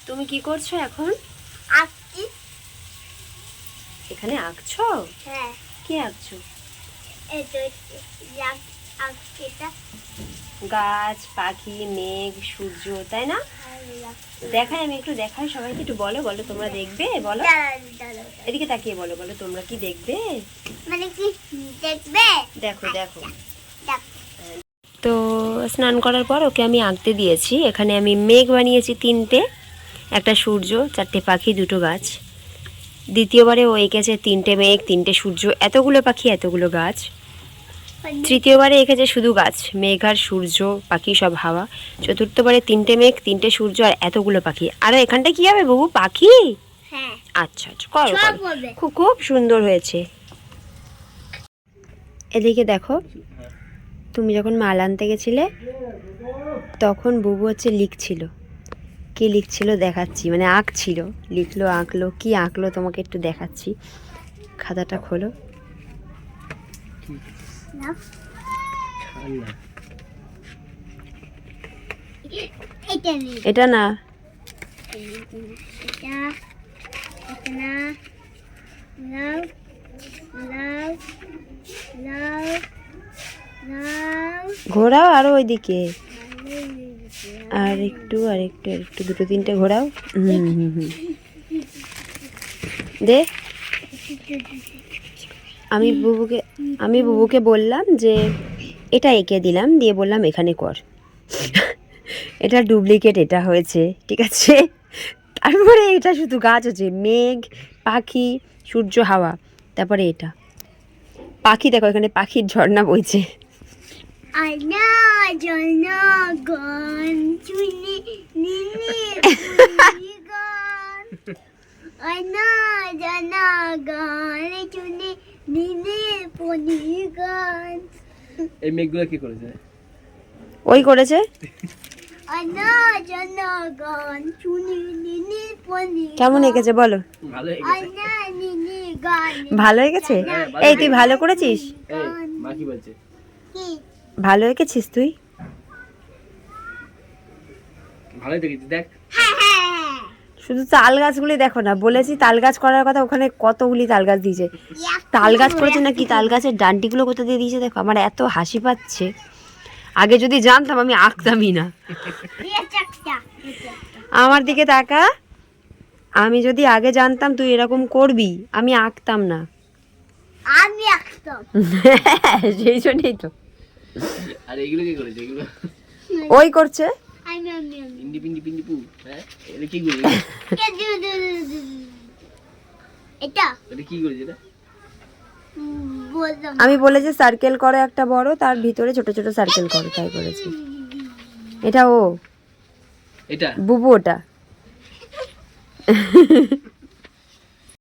তুমি কি করছো এখন? আঁকছি। এখানে আঁকছো? হ্যাঁ। কি আঁকছো? এই তো আঁকছি এটা। গাছ, পাখি, মেঘ, সূর্য, তাই না? দেখাই, আমি একটু দেখাই সবাইকে, একটু বলো বলো তোমরা দেখবে, বলো এদিকে তাকিয়ে বলো, বলো তোমরা কি দেখবে? মানে কি দেখবে? দেখো দেখো। দেখ। তো স্নান করার পর ওকে আমি আঁকতে দিয়েছি। এখানে আমি মেঘ বানিয়েছি 3টে, একটা সূর্য, 4টে পাখি, 2টো গাছ। দ্বিতীয়বারে ও এঁকেছে 3টে মেঘ, 3টে সূর্য, এতগুলো পাখি, এতগুলো গাছ। তৃতীয়বারে এঁকেছে শুধু গাছ, মেঘ আর সূর্য, পাখি সব হাওয়া। চতুর্থবারে 3টে মেঘ, 3টে সূর্য আর এতগুলো পাখি। আর এখানটা কি হবে বাবু, পাখি? হ্যাঁ। আচ্ছা আচ্ছা, করো করো। খুব খুব সুন্দর হয়েছে। এদিকে দেখো, তুমি যখন মাল আনতে গেছিলে তখন বুবু হচ্ছে লিখছিল। কি লিখছিল দেখাচ্ছি, মানে আঁকছিল, লিখলো আঁকলো, কি আঁকলো তোমাকে একটু দেখাচ্ছি। খাতাটা খোলো। এটা না, ঘোরাও আরো ওইদিকে, আর একটু আর একটু আর একটু, 2-3টে ঘোরাও। দে। আমি বুবুকে বললাম যে এটা এঁকে দিলাম, দিয়ে বললাম এখানে কর। এটা ডুপ্লিকেট, এটা হয়েছে ঠিক আছে। তারপরে এটা শুধু গাছ আছে, মেঘ, পাখি, সূর্য, হাওয়া। তারপরে এটা পাখি, দেখো এখানে পাখির ঝর্ণা বইছে। এই মেঘগুলো কি করেছে? ওই করেছে। কেমন এঁকেছে বলো? ভালো এঁকেছে। ভালো এঁকেছে? এই তুই ভালো করেছিস? মা কি বলছে? ভালো এঁকেছিস তুই? ভালোই দেখেছি, দেখ। শুধু তাল গাছগুলি দেখো না, বলেছি তাল গাছ করার কথা, ওখানে কতগুলি তাল গাছ দিয়েছে। তাল গাছ করেছে নাকি, তাল গাছের ডান্ডিগুলো কোথা দিয়ে দিয়েছে দেখো। আমার এত হাসি পাচ্ছে, আগে যদি জানতাম আমি আঁকতামই না। আমার দিকে তাকা, আমি যদি আগে জানতাম তুই এরকম করবি, আমি আঁকতাম না। আমি আঁকতাম। সেই জন্যই তো। আর এগুলো কি করেছে? এগুলো ওই করছে। ইন্ডি পিন্ডি পিন্ডি পু। হ্যাঁ, এটা কি করেছে? এটা কি করেছে এটা? আমি বলেছি সার্কেল করো একটা বড়, তার ভিতরে ছোট ছোট সার্কেল করো, তাই করেছি। এটা ও, এটা বুবু ওটা।